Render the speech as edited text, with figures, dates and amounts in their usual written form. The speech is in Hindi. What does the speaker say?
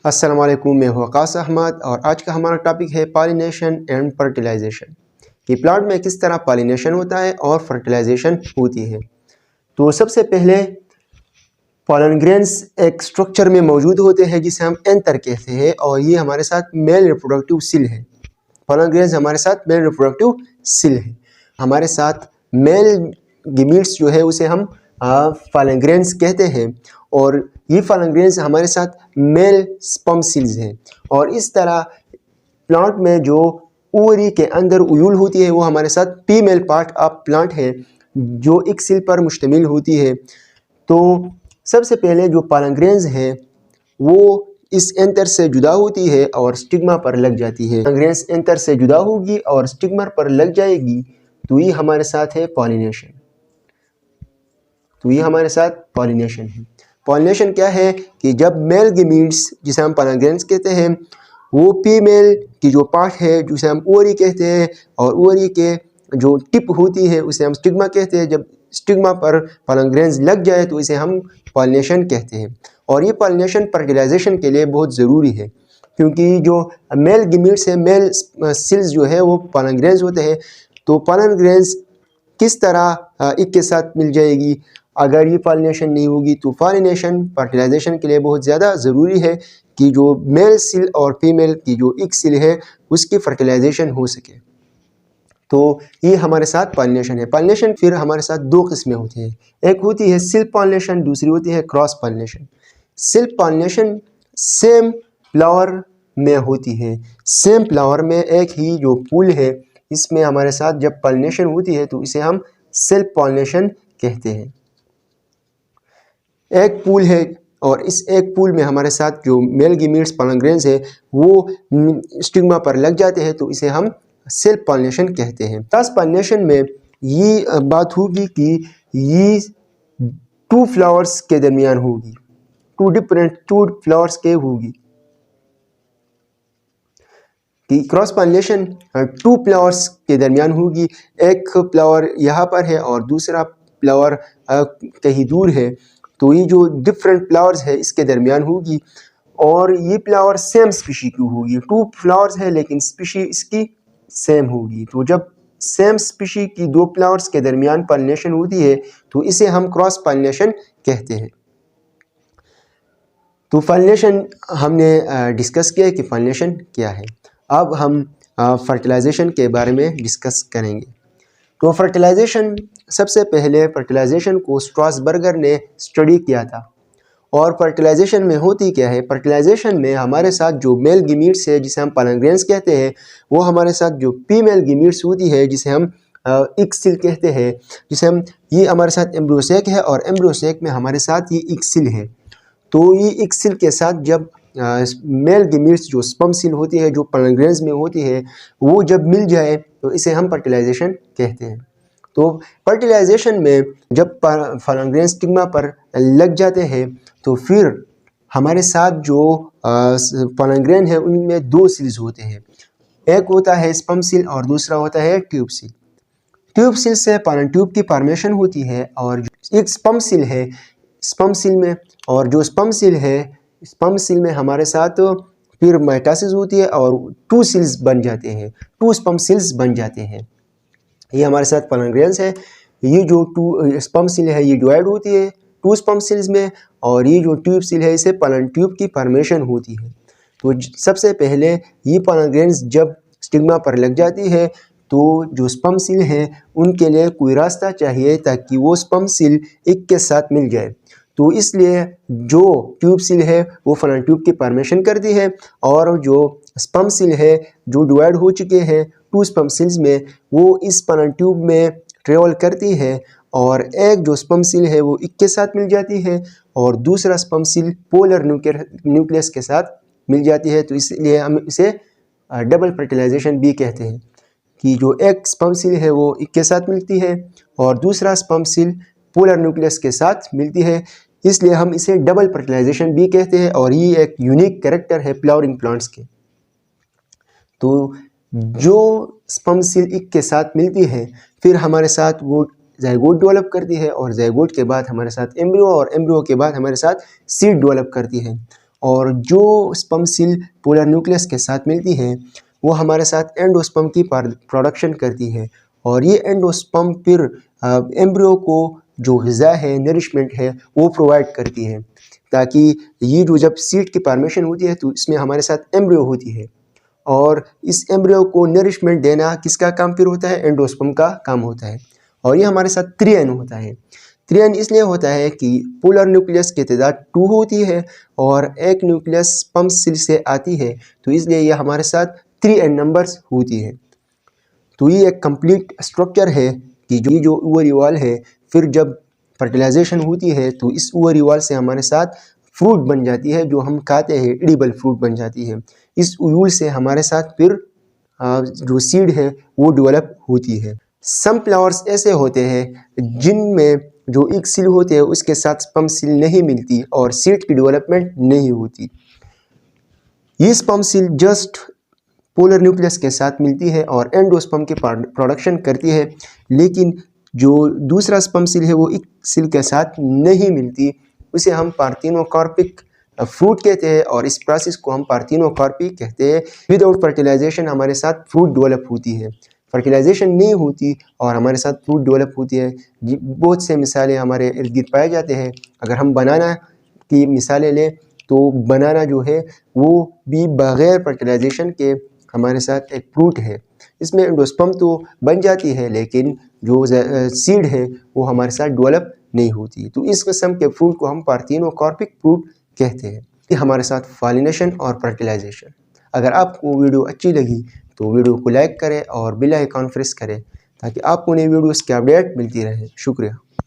अस्सलाम वालेकुम, मैं हूँ वक़ास अहमद और आज का हमारा टॉपिक है पॉलिनेशन एंड फर्टिलाइजेशन कि प्लांट में किस तरह पॉलिनेशन होता है और फर्टिलाइजेशन होती है। तो सबसे पहले पॉलन ग्रेन्स एक स्ट्रक्चर में मौजूद होते हैं जिसे हम एंथर कहते हैं और ये हमारे साथ मेल रिप्रोडक्टिव सिल है। पॉलन ग्रेन्स हमारे साथ मेल रिप्रोडक्टिव सिल है। हमारे साथ मेल गिमीट्स जो है उसे हम पॉलन ग्रेन्स कहते हैं और ये पॉलन ग्रेन्स हमारे साथ मेल स्पर्म सेल्स हैं। और इस तरह प्लांट में जो ओवरी के अंदर उयूल होती है वो हमारे साथ फीमेल पार्ट ऑफ प्लांट है जो एक सेल पर मुश्तमिल होती है। तो सबसे पहले जो पॉलन ग्रेन्स है वो इस एंथर से जुदा होती है और स्टिग्मा पर लग जाती है। ग्रेन्स एंथर से जुदा होगी और स्टिग्मा पर लग जाएगी तो ये हमारे साथ है पॉलिनेशन। तो ये हमारे साथ पॉलिनेशन है। पॉलिनेशन क्या है कि जब मेल गमीट्स जिसे हम पॉलन ग्रेन्स कहते हैं वो फीमेल की जो पार्ट है जिसे हम ओवरी कहते हैं और ओवरी के जो टिप होती है उसे हम स्टिग्मा कहते हैं, जब स्टिग्मा पर पॉलन ग्रेन्स लग जाए तो इसे हम पॉलिनेशन कहते हैं। और ये पॉलिनेशन फर्टिलाइजेशन के लिए बहुत ज़रूरी है क्योंकि जो मेल गिमीट्स है, मेल सेल्स जो है वो पॉलन ग्रेन्स होते हैं। तो पॉलन ग्रेन्स किस तरह एक के साथ मिल जाएगी, अगर ये पॉलिनेशन नहीं होगी तो पॉलिनेशन फर्टिलाइजेशन के लिए बहुत ज़्यादा ज़रूरी है कि जो मेल सेल और फीमेल की जो एक सेल है उसकी फर्टिलाइजेशन हो सके। तो ये हमारे साथ पॉलिनेशन है। पॉलिनेशन फिर हमारे साथ दो किस्में होती हैं, एक होती है सेल्फ पॉलिनेशन, दूसरी होती है cross pollination. Self pollination same flower में होती है। सेम फ्लावर में एक ही जो फूल है इसमें हमारे साथ जब पॉलिनेशन होती है तो इसे हम सेल्फ पॉलिनेशन कहते हैं। एक फूल है और इस एक फूल में हमारे साथ जो मेल गिमीट्स पॉलन ग्रेन्स है वो स्टिग्मा पर लग जाते हैं तो इसे हम सेल्फ पॉलिनेशन कहते हैं। क्रॉस पॉलिनेशन में ये बात होगी कि ये टू फ्लावर्स के दरमियान होगी, टू फ्लावर्स के होगी कि क्रॉस पॉलिनेशन टू फ्लावर्स के दरमियान होगी। एक फ्लावर यहाँ पर है और दूसरा फ्लावर कहीं दूर है तो ये जो डिफरेंट फ्लावर्स है इसके दरमियान होगी और ये फ्लावर सेम स्पीशी की होगी। टू फ्लावर्स है लेकिन स्पीशी इसकी सेम होगी। तो जब सेम स्पीशी की दो फ्लावर्स के दरमियान पॉलिनेशन होती है तो इसे हम क्रॉस पॉलिनेशन कहते हैं। तो पॉलिनेशन हमने डिस्कस किया कि पॉलिनेशन क्या है। अब हम फर्टिलाइजेशन के बारे में डिस्कस करेंगे। तो फर्टिलाइजेशन, सबसे पहले फर्टिलाइजेशन को स्ट्रासबर्गर ने स्टडी किया था। और फर्टिलाइजेशन में होती क्या है, फर्टिलाइजेशन में हमारे साथ जो मेल गिमीट्स है जिसे हम पॉलन ग्रेन्स कहते हैं वो हमारे साथ जो फीमेल गिमीट्स होती है जिसे हम इक सेल कहते हैं, जिसे हम ये हमारे साथ एम्ब्रियोसेक है और एम्ब्रियोसेक में हमारे साथ ये इक सेल है। तो ये इक सेल के साथ जब मेल गिमीट्स जो स्पर्म सेल होती है जो पॉलन ग्रेन्स में होती है वो जब मिल जाए तो इसे हम फर्टिलाइजेशन कहते हैं। तो फर्टिलाइजेशन में जब पॉलन ग्रेन्स स्टिग्मा पर लग जाते हैं तो फिर हमारे साथ जो पॉलन ग्रेन है उनमें दो सेल्स होते हैं, एक होता है स्पर्म सेल और दूसरा होता है ट्यूब सेल। ट्यूब सेल से पॉलन ट्यूब की फॉर्मेशन होती है और एक स्पर्म सेल है स्पर्म सेल में, और जो स्पर्म सेल है स्पर्म सेल में हमारे साथ फिर माइटोसिस होती है और टू सेल्स बन जाते हैं, टू स्पर्म सेल्स बन जाते हैं। ये हमारे साथ पॉलन ग्रेन्स है। ये जो टू स्पर्म सेल है ये डिवाइड होती है टू स्पर्म सेल्स में और ये जो ट्यूब सेल है इसे पॉलन ट्यूब की फॉर्मेशन होती है। तो सबसे पहले ये पॉलन ग्रेन्स जब स्टिग्मा पर लग जाती है तो जो स्पर्म सेल है उनके लिए कोई रास्ता चाहिए ताकि वो स्पर्म सेल एक के साथ मिल जाए। तो इसलिए जो ट्यूब सेल है वो पॉलन ट्यूब की फॉर्मेशन करती है और जो स्पर्म सेल है जो डिवाइड हो चुके हैं टू स्पर्म सेल्स में वो इस पॉलन ट्यूब में ट्रेवल करती है और एक जो स्पर्म सेल है वो एक के साथ मिल जाती है और दूसरा स्पर्म सेल पोलर न्यूक्लियस के साथ मिल जाती है। तो इसलिए हम इसे डबल फर्टिलाइजेशन भी कहते हैं कि जो एक स्पर्म सेल है वो एक के साथ मिलती है और दूसरा स्पर्म सेल पोलर न्यूक्लियस के साथ मिलती है, इसलिए हम इसे डबल फर्टिलाइजेशन भी कहते हैं और ये एक यूनिक कैरेक्टर है फ्लावरिंग प्लांट्स के। तो जो स्पर्म सेल एक के साथ मिलती है फिर हमारे साथ वो जाइगोट डेवलप करती है और जाइगोट के बाद हमारे साथ एम्ब्रियो और एम्ब्रियो के बाद हमारे साथ सीड डेवलप करती है और जो स्पर्म सेल पोलर न्यूक्लियस के साथ मिलती है वो हमारे साथ एंडोस्पर्म की प्रोडक्शन करती है, और ये एंडोस्पर्म फिर एम्ब्रियो को जो ग़िज़ा है, नरिशमेंट है, वो प्रोवाइड करती है, ताकि ये जो जब सीड की फॉर्मेशन होती है तो इसमें हमारे साथ एम्ब्रियो होती है, और इस एम्ब्रियो को नरिशमेंट देना किसका काम फिर होता है? एंडोस्पर्म का काम होता है। और ये हमारे साथ त्रिएन होता है। त्रिएन इसलिए होता है कि पोलर न्यूक्लियस की तादाद 2 होती है और एक न्यूक्लियस स्पर्म सेल से आती है, तो इसलिए ये हमारे साथ 3n नंबर्स होती है। तो ये एक कंप्लीट स्ट्रक्चर है कि जो ओवरी वॉल है, फिर जब फर्टिलाइजेशन होती है तो इस ओवरी वॉल से हमारे साथ फ्रूट बन जाती है, जो हम खाते हैं, एडिबल फ्रूट बन जाती है। इस ओव्यूल से हमारे साथ फिर जो सीड है वो डेवलप होती है। सम फ्लावर्स ऐसे होते हैं जिनमें जो एक सील होते हैं उसके साथ स्पर्म सील नहीं मिलती और सीड की डेवलपमेंट नहीं होती। ये sperm seal just polar nucleus के साथ मिलती है और एंडोस्पर्म की प्रोडक्शन करती है, लेकिन जो दूसरा स्पर्म सील है वो एक सील के साथ नहीं मिलती, उसे हम पार्थिनोकार्पिक फ्रूट कहते हैं, और इस प्रोसेस को हम पार्थिनोकार्पी कहते हैं। विदाउट फर्टिलाइजेशन हमारे साथ फ्रूट डेवलप होती है, फर्टिलाइजेशन नहीं होती और हमारे साथ फ्रूट डेवलप होती है। बहुत से मिसालें हमारे इर्द गिर्द पाए जाते हैं। अगर हम बनाना की मिसालें लें तो बनाना जो है वो भी बग़ैर फर्टिलाइजेशन के हमारे साथ एक फ्रूट है। इसमें एंडोस्पर्म तो बन जाती है, लेकिन जो सीड है वो हमारे साथ डेवलप नहीं होती। तो इस किस्म के फ्रूट को हम पार्थिनोकार्पिक फ्रूट कहते हैं। ये हमारे साथ पॉलिनेशन और फर्टिलाइजेशन। अगर आपको वीडियो अच्छी लगी तो वीडियो को लाइक करें और बेल आइकन प्रेस करें ताकि आपको नई वीडियोस की अपडेट मिलती रहे। शुक्रिया।